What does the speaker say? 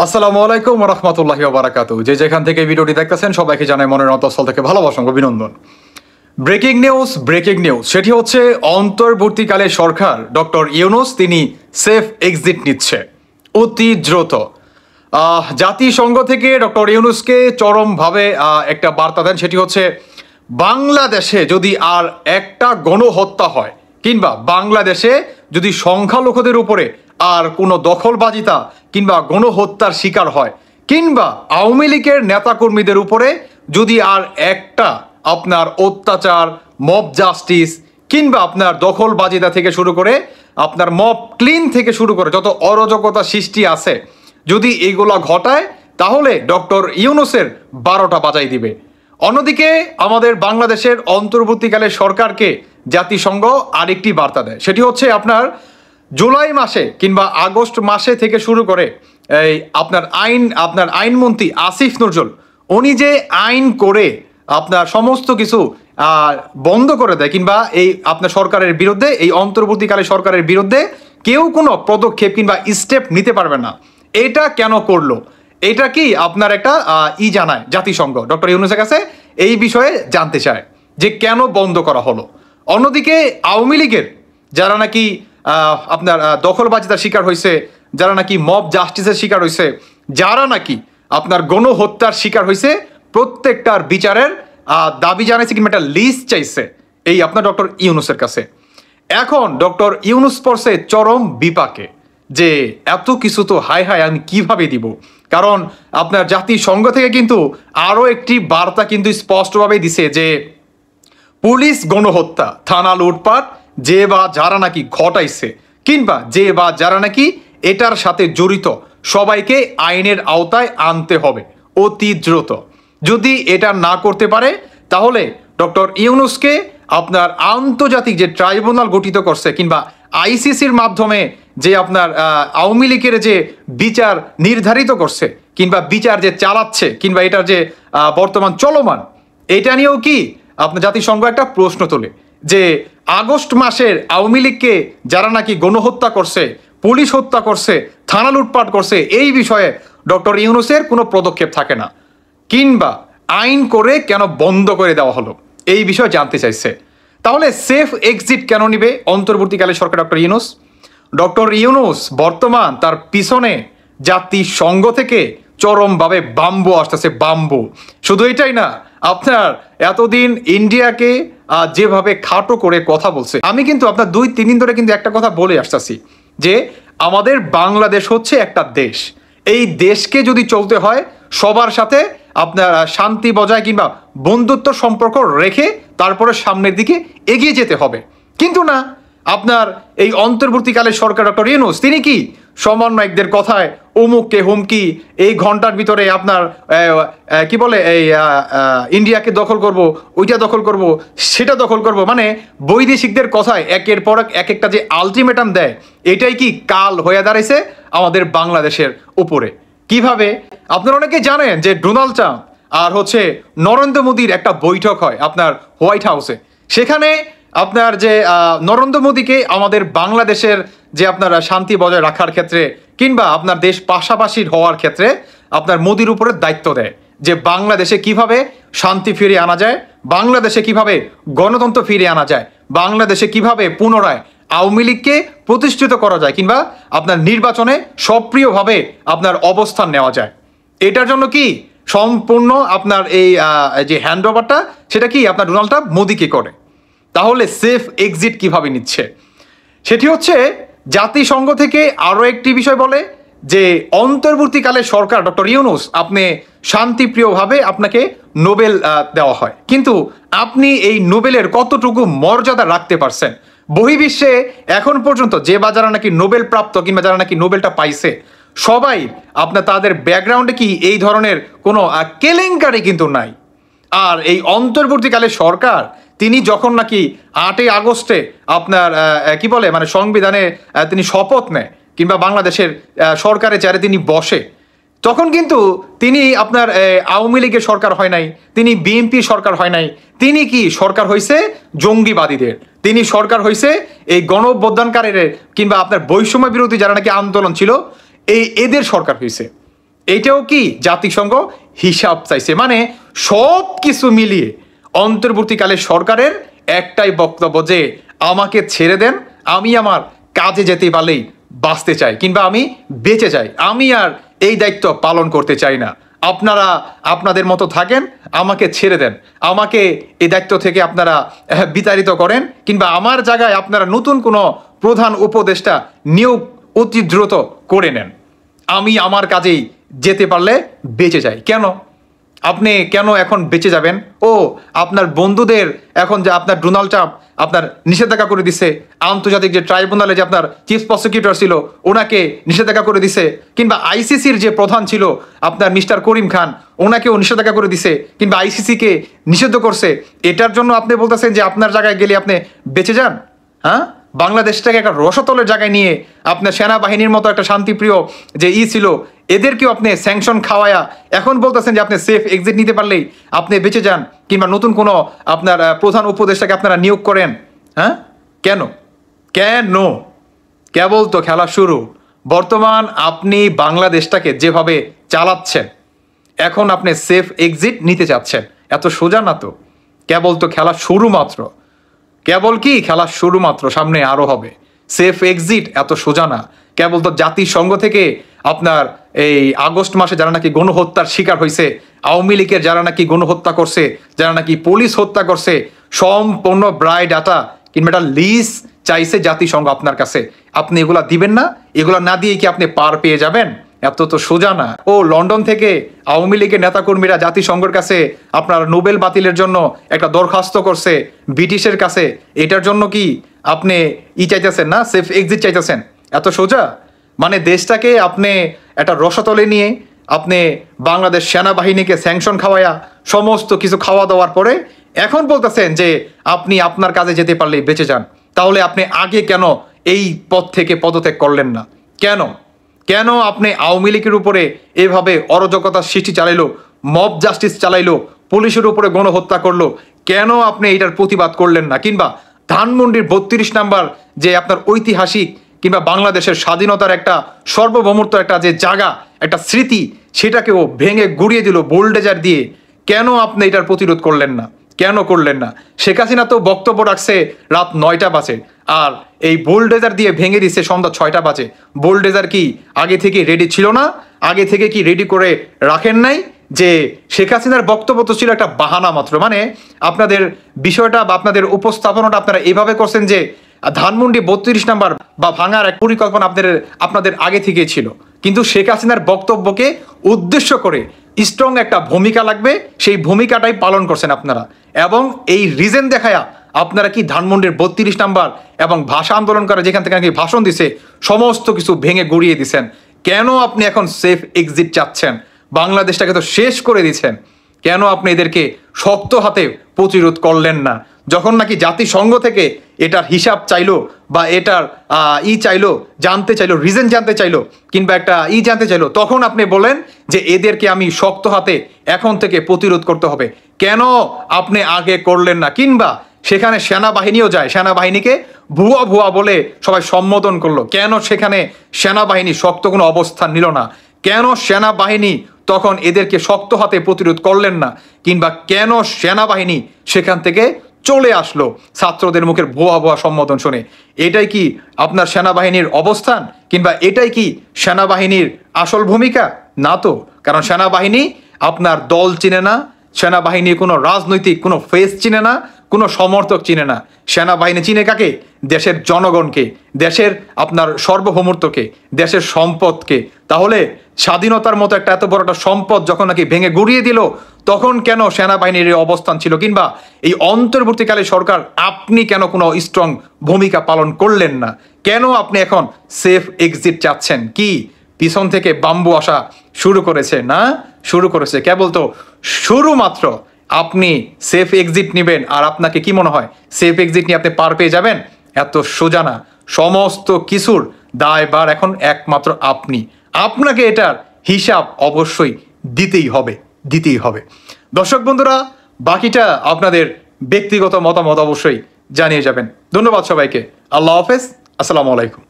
আসসালামু আলাইকুম ওয়া রাহমাতুল্লাহি ওয়া বারাকাতুহু। যে যেখান থেকে ভিডিওটি দেখতেছেন সবাইকে জানাই মনের অন্তঃস্থল থেকে ভালোবাসা ও অভিনন্দন। ব্রেকিং নিউজ সেটি হচ্ছে অন্তর্বর্তীকালে সরকার ডক্টর ইউনূস তিনি সেফ এক্সিট নিচ্ছে অতি দ্রুত। জাতিসংঘ থেকে ডক্টর ইউনূসকে চরমভাবে একটা বার্তা দেন, সেটি হচ্ছে বাংলাদেশে যদি আর একটা গণহত্যা হয় কিংবা বাংলাদেশে যদি সংখ্যালঘুদের উপরে আর কোনো দখলবাজিতা কিংবা গণহত্যার শিকার হয় কিংবা আওয়ামী লীগের নেতাকর্মীদের উপরে যদি আর একটা আপনার অত্যাচার, মব জাস্টিস কিংবা আপনার দখলবাজিতা থেকে শুরু করে আপনার মব ক্লিন থেকে শুরু করে যত অরাজকতা সৃষ্টি আছে, যদি এগুলা ঘটায় তাহলে ডক্টর ইউনূসের 12টা বাজাই দিবে। অন্যদিকে আমাদের বাংলাদেশের অন্তর্বর্তীকালে সরকারকে জাতিসংঘ আরেকটি বার্তা দেয়, সেটি হচ্ছে আপনার জুলাই মাসে কিংবা আগস্ট মাসে থেকে শুরু করে এই আপনার আইনমন্ত্রী আসিফ নজরুল উনি যে আইন করে আপনার সমস্ত কিছু বন্ধ করে দেয় কিংবা এই আপনার সরকারের বিরুদ্ধে, এই অন্তর্বর্তীকালে সরকারের বিরুদ্ধে কেউ কোনো পদক্ষেপ কিংবা স্টেপ নিতে পারবে না। এটা কেন করলো? এটা কি আপনার একটা জানায় জাতিসংঘ ডক্টর ইউনূসের কাছে এই বিষয়ে জানতে চায় যে কেন বন্ধ করা হলো। অন্যদিকে আওয়ামী লীগের যারা নাকি আপনার দখলবাজিতার শিকার হয়েছে, যারা নাকি মব জাস্টিসের শিকার হয়েছে, যারা নাকি আপনার গণহত্যার শিকার হয়েছে, প্রত্যেকটার বিচারের দাবি জানাইছে কিংবা একটা লিস্ট চাইছে এই আপনার ডক্টর ইউনূসের কাছে। এখন ডক্টর ইউনূস পড়ছে চরম বিপাকে যে এত কিছু তো হায় আমি কিভাবে দিব। কারণ আপনার জাতিসংঘ থেকে কিন্তু আরও একটি বার্তা কিন্তু স্পষ্টভাবে দিছে যে পুলিশ গণহত্যা, থানা লুটপাট যে বা যারা নাকি ঘটাইছে কিংবা যে বা যারা নাকি এটার সাথে জড়িত সবাইকে আইনের আওতায় আনতে হবে অতি দ্রুত। যদি এটা না করতে পারে তাহলে ডক্টর ইউনূসকে আপনার আন্তর্জাতিক যে ট্রাইব্যুনাল গঠিত করছে কিংবা আইসিসির মাধ্যমে যে আপনার আওয়ামী লীগের যে বিচার নির্ধারিত করছে কিংবা বিচার যে চালাচ্ছে কিংবা এটার যে বর্তমান চলমান, এটা নিয়েও কি আপনার জাতিসংঘ একটা প্রশ্ন তোলে যে আগস্ট মাসের আওয়ামী লীগকে যারা নাকি গণহত্যা করছে, পুলিশ হত্যা করছে, থানা লুটপাট করছে, এই বিষয়ে ডক্টর ইউনূসের কোনো পদক্ষেপ থাকে না কিংবা আইন করে কেন বন্ধ করে দেওয়া হলো, এই বিষয়ে জানতে চাইছে। তাহলে সেফ এক্সিট কেন নিবে অন্তর্বর্তীকালে সরকার ডক্টর ইউনূস? ডক্টর ইউনূস বর্তমান তার পিছনে জাতিসংঘ থেকে চরমভাবে বাম্বু আসতেছে, বাম্বু। শুধু এটাই না, আপনার এতদিন ইন্ডিয়াকে যেভাবে খাটো করে কথা বলছে, আমি কিন্তু আপনার 2-3 দিন ধরে কিন্তু একটা কথা বলে আসতেছি যে আমাদের বাংলাদেশ হচ্ছে একটা দেশ। এই দেশকে যদি চলতে হয় সবার সাথে আপনার শান্তি বজায় কিংবা বন্ধুত্ব সম্পর্ক রেখে তারপরে সামনের দিকে এগিয়ে যেতে হবে। কিন্তু না, আপনার এই অন্তর্বর্তীকালে সরকার ডক্টর ইউনূস তিনি কি সমন্বয়কদের কথায় অমুককে হুমকি, এই ঘন্টার ভিতরে আপনার কি বলে এই ইন্ডিয়াকে দখল করব, ওইটা দখল করব, সেটা দখল করব, মানে বৈদেশিকদের কথায় একের পর এক একটা যে আলটিমেটাম দেয়, এটাই কি কাল হয়ে দাঁড়াইছে আমাদের বাংলাদেশের উপরে। কিভাবে? আপনারা অনেকে জানেন যে ডোনাল্ড ট্রাম্প আর হচ্ছে নরেন্দ্র মোদীর একটা বৈঠক হয় আপনার হোয়াইট হাউসে। সেখানে আপনার যে নরেন্দ্র মোদীকে আমাদের বাংলাদেশের যে আপনার শান্তি বজায় রাখার ক্ষেত্রে কিংবা আপনার দেশ পাশাপাশি হওয়ার ক্ষেত্রে আপনার মোদীর উপরে দায়িত্ব দেয় যে বাংলাদেশে কিভাবে শান্তি ফিরিয়ে আনা যায়, বাংলাদেশে কিভাবে গণতন্ত্র ফিরিয়ে আনা যায়, বাংলাদেশে কিভাবে পুনরায় আওয়ামী লীগকে প্রতিষ্ঠিত করা যায় কিংবা আপনার নির্বাচনে সক্রিয়ভাবে আপনার অবস্থান নেওয়া যায়। এটার জন্য কি সম্পূর্ণ আপনার এই যে হ্যান্ড ওভারটা সেটা কি আপনার ডোনাল্ড ট্রাম্প মোদীকে করে। তাহলে সেফ এক্সিট কিভাবে নিচ্ছে? সেটি হচ্ছে জাতিসংঘ থেকে আরও একটি বিষয় বলে যে অন্তর্বর্তীকালে সরকার ডক্টর ইউনূস আপনি শান্তিপ্রিয়ভাবে আপনাকে নোবেল দেওয়া হয়, কিন্তু আপনি এই নোবেলের কতটুকু মর্যাদা রাখতে পারছেন? বহির্বিশ্বে এখন পর্যন্ত যে বা যারা নাকি নোবেল প্রাপ্ত কিংবা যারা নাকি নোবেলটা পাইছে সবাই আপনার তাদের ব্যাকগ্রাউন্ডে কি এই ধরনের কোনো কেলেঙ্কারি কিন্তু নাই। আর এই অন্তর্বর্তীকালে সরকার তিনি যখন নাকি 8ই আগস্টে আপনার কি বলে মানে সংবিধানে তিনি শপথ নেয় কিংবা বাংলাদেশের সরকারের চেয়ারে তিনি বসে, তখন কিন্তু তিনি আপনার আওয়ামী লীগের সরকার হয় নাই, তিনি বিএনপি সরকার হয় নাই, তিনি কি সরকার হয়েছে জঙ্গিবাদীদের, তিনি সরকার হয়েছে এই গণ অভ্যুত্থানকারীদের কিংবা আপনার বৈষম্য বিরোধী যারা নাকি আন্দোলন ছিল এদের সরকার হয়েছে। এটাও কি জাতিসংঘ হিসাব চাইছে। মানে সব কিছু মিলিয়ে অন্তর্বর্তীকালে সরকারের একটাই বক্তব্য যে আমাকে ছেড়ে দেন, আমি আমার কাজে যেতে পারলেই বাঁচতে চাই, কিংবা আমি বেঁচে যাই, আমি আর এই দায়িত্ব পালন করতে চাই না। আপনারা আপনাদের মতো থাকেন, আমাকে ছেড়ে দেন, আমাকে এই দায়িত্ব থেকে আপনারা বিতাড়িত করেন, কিংবা আমার জায়গায় আপনারা নতুন কোনো প্রধান উপদেষ্টা নিয়োগ অতি দ্রুত করে নেন, আমি আমার কাজেই যেতে পারলে বেঁচে যাই। কেন আপনি কেন এখন বেঁচে যাবেন? ও আপনার বন্ধুদের এখন যে আপনার ডোনাল্ড ট্রাম্প আপনার নিষেধাজ্ঞা করে দিছে, আন্তর্জাতিক যে ট্রাইব্যুনালে যে আপনার চিফ প্রসিকিউটর ছিল ওনাকে নিষেধাজ্ঞা করে দিছে, কিংবা আইসিসির যে প্রধান ছিল আপনার মিস্টার করিম খান ওনাকেও নিষেধাজ্ঞা করে দিছে, কিংবা আইসিসিকে নিষিদ্ধ করছে। এটার জন্য আপনি বলতেছেন যে আপনার জায়গায় গেলে আপনি বেঁচে যান? হ্যাঁ, বাংলাদেশটাকে একটা রসতলের জায়গায় নিয়ে আপনার সেনাবাহিনীর মতো একটা শান্তিপ্রিয় যে ছিল এদেরকেও আপনি স্যাংশন খাওয়ায়া এখন বলতেছেন যে আপনি সেফ এক্সিট নিতে পারলেই আপনি বেঁচে যান, কিংবা নতুন কোনো আপনার প্রধান উপদেষ্টাকে আপনারা নিয়োগ করেন। হ্যাঁ, কেন কেন? কেবল তো খেলা শুরু। বর্তমান আপনি বাংলাদেশটাকে যেভাবে চালাচ্ছেন, এখন আপনি সেফ এক্সিট নিতে চাচ্ছেন, এত সোজা না তো। কেবল তো খেলা শুরু মাত্র। কেবল কি খেলা শুরু মাত্র, সামনে আরো হবে। সেফ এক্সিট এত সোজা না। কেবল তো জাতিসংঘ থেকে আপনার এই আগস্ট মাসে যারা নাকি গণহত্যার শিকার হয়েছে, আওয়ামী লীগের যারা নাকি গণহত্যা করছে, যারা নাকি পুলিশ হত্যা করছে, সম্পূর্ণ ব্রায় ডাটা কিংবা একটা লিস্ট চাইছে জাতিসংঘ আপনার কাছে। আপনি এগুলা দিবেন না? এগুলা না দিয়ে কি আপনি পার পেয়ে যাবেন? এত তো সোজা না। ও লন্ডন থেকে আওয়ামী লীগের নেতাকর্মীরা জাতিসংঘের কাছে আপনার নোবেল বাতিলের জন্য একটা দরখাস্ত করছে ব্রিটিশের কাছে। এটার জন্য কি আপনি চাইতেছেন না, সেফ এক্সিট চাইতেছেন? এত সোজা? মানে দেশটাকে আপনি একটা রসতলে নিয়ে আপনি বাংলাদেশ সেনাবাহিনীকে স্যাংশন খাওয়ায়া সমস্ত কিছু খাওয়া দাওয়ার পরে এখন বলতেছেন যে আপনি আপনার কাজে যেতে পারলেই বেঁচে যান। তাহলে আপনি আগে কেন এই পদ থেকে পদত্যাগ করলেন না? কেন কেন আপনি আওয়ামী লীগের উপরে এভাবে অরাজকতার সৃষ্টি চালাইলো, মব জাস্টিস চালাইলো, পুলিশের উপরে গণহত্যা করলো? কেন আপনি এটার প্রতিবাদ করলেন না? কিংবা ধানমন্ডির 32 নাম্বার যে আপনার ঐতিহাসিক কিংবা বাংলাদেশের স্বাধীনতার একটা সর্বভৌমত্ব একটা যে জায়গা, একটা স্মৃতি, সেটাকেও ভেঙে গুড়িয়ে দিল বোল্ডেজার দিয়ে। কেন আপনি এটার প্রতিরোধ করলেন না? কেন করলেন না? শেখ হাসিনা তো বক্তব্য রাখছে রাত 9টা বাজে, আর এই বোল্ডেজার দিয়ে ভেঙে দিচ্ছে সন্ধ্যা 6টা বাজে। বোল্ডেজার কি আগে থেকে রেডি ছিল না? আগে থেকে কি রেডি করে রাখেন নাই? যে শেখ হাসিনার বক্তব্য তো ছিল একটা বাহানা মাত্র। মানে আপনাদের বিষয়টা বা আপনাদের উপস্থাপনাটা আপনারা এভাবে করছেন যে ধানমন্ডি 32 নাম্বার বা ভাঙার এক পরিকল্পনা আপনাদের আগে থেকে ছিল, কিন্তু শেখ হাসিনার বক্তব্যকে উদ্দেশ্য করে স্ট্রং একটা ভূমিকা লাগবে, সেই ভূমিকাটাই পালন করছেন আপনারা। এবং এই রিজন দেখায়া আপনারা কি ধানমন্ডির 32 নাম্বার এবং ভাষা আন্দোলন করে যেখান থেকে নাকি ভাষণ দিছে সমস্ত কিছু ভেঙে গড়িয়ে দিছেন। কেন আপনি এখন সেফ এক্সিট চাচ্ছেন? বাংলাদেশটাকে তো শেষ করে দিচ্ছেন। কেন আপনি এদেরকে শক্ত হাতে প্রতিরোধ করলেন না? যখন নাকি জাতিসংঘ থেকে এটার হিসাব চাইলো বা এটার চাইলো, জানতে চাইলো, রিজন জানতে চাইলো, কিংবা একটা জানতে চাইলো, তখন আপনি বলেন যে এদেরকে আমি শক্ত হাতে এখন থেকে প্রতিরোধ করতে হবে। কেন আপনি আগে করলেন না? কিংবা সেখানে সেনাবাহিনীও যায়, সেনাবাহিনীকে ভুয়া ভুয়া বলে সবাই সম্বোধন করলো, কেন সেখানে সেনাবাহিনী শক্ত কোনো অবস্থান নিল না? কেন সেনাবাহিনী তখন এদেরকে শক্ত হাতে প্রতিরোধ করলেন না? কিংবা কেন সেনাবাহিনী সেখান থেকে চলে আসলো ছাত্রদের মুখের ভুয়া ভুয়া সম্বোধন শুনে? এটাই কি আপনার সেনাবাহিনীর অবস্থান? কিংবা এটাই কি সেনাবাহিনীর আসল ভূমিকা? না তো। কারণ সেনাবাহিনী আপনার দল চিনে না, সেনাবাহিনী কোনো রাজনৈতিক কোনো ফেস চিনে না, কোনো সমর্থক চিনে না। সেনাবাহিনী চিনে কাকে? দেশের জনগণকে, দেশের আপনার সার্বভৌমত্বকে, দেশের সম্পদকে। তাহলে স্বাধীনতার মতো একটা এত বড় একটা সম্পদ যখন নাকি ভেঙে গুড়িয়ে দিল, তখন কেন সেনাবাহিনীর এই অবস্থান ছিল? কিংবা এই অন্তর্বর্তীকালে সরকার আপনি কেন কোনো স্ট্রং ভূমিকা পালন করলেন না? কেন আপনি এখন সেফ এক্সিট চাচ্ছেন? কি পিছন থেকে বাম্বু আসা শুরু করেছে? না, শুরু করেছে কেবল তো শুরু মাত্র। আপনি সেফ এক্সিট নেবেন আর আপনাকে কি মনে হয় সেফ এক্সিট নিয়ে আপনি পার পেয়ে যাবেন? এত সোজা না। সমস্ত কিছুর দায়ভার এখন একমাত্র আপনি। আপনাকে এটার হিসাব অবশ্যই দিতেই হবে, দিতেই হবে। দর্শক বন্ধুরা, বাকিটা আপনাদের ব্যক্তিগত মতামত অবশ্যই জানিয়ে যাবেন। ধন্যবাদ সবাইকে। আল্লাহ হাফেজ। আসসালামু আলাইকুম।